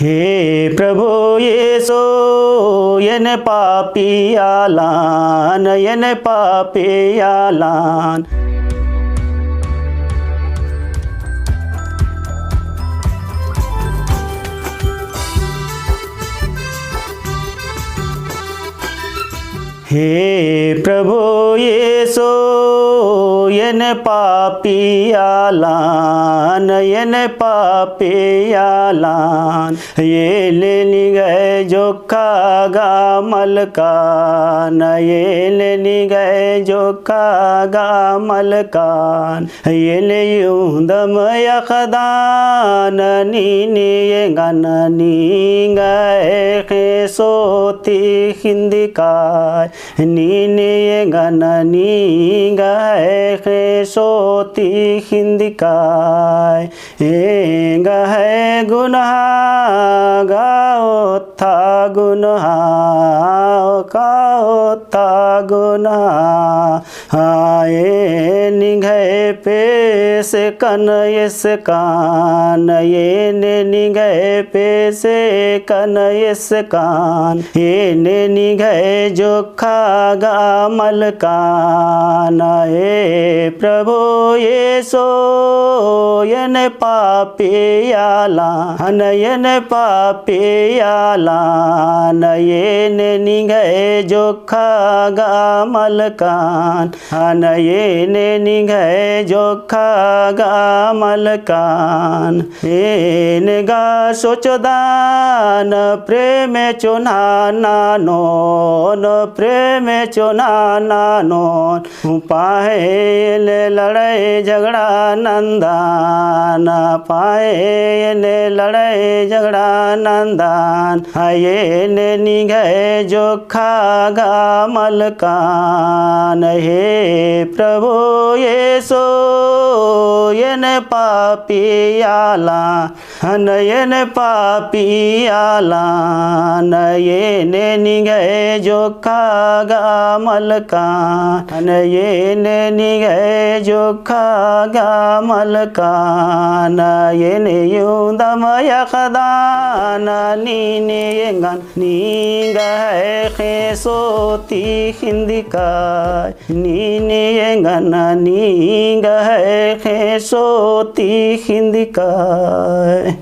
हे प्रभु येसो यन पापियालान यन पापियालान। हे प्रभु येसो यन पापियालान यन पापियालान। ये लेनी गए जोखा गा मलकान ये लेनी गए जोखा गा मलकान। ये ले यूंदम यखदान नीनी ये गन नी गए खे सोती हिंदिकाय नीने ये गन नी गए खे सोती हिंदिकाय। ए गहे गुनाह गाओ था गुनाह काओ था गुनाह। आए निगहे पैसे कन यस कान ये ने निगहे पैसे कन यस कान। ये ने निगहे जोखा गा मलकान। हे प्रभु येसो यन पापियालान यन पापियालान। ये ने निगहे जोखा गा मलकान ये ने निगहे जोखा गा मलकान। ये निगा सोचदान प्रेम चुना नानोन प्रेम चुना नानोन। पाए ले लड़ाई झगड़ा नंदान पाए ले लड़ाई झगड़ा नंदान। ये ने निगहे जोखा गा मलकान। हे प्रभु येसो यन पापियालान यन पापियालान। ये ने निगहे जोखा गा मलकान ये ने निगहे जोखा गा मलकान। ये ने यूंदम यखदान नीने यंगन नी गहे खे सोती हिंदिकाय नीने यंगन नी गहे खे सोती हिंदिकाय।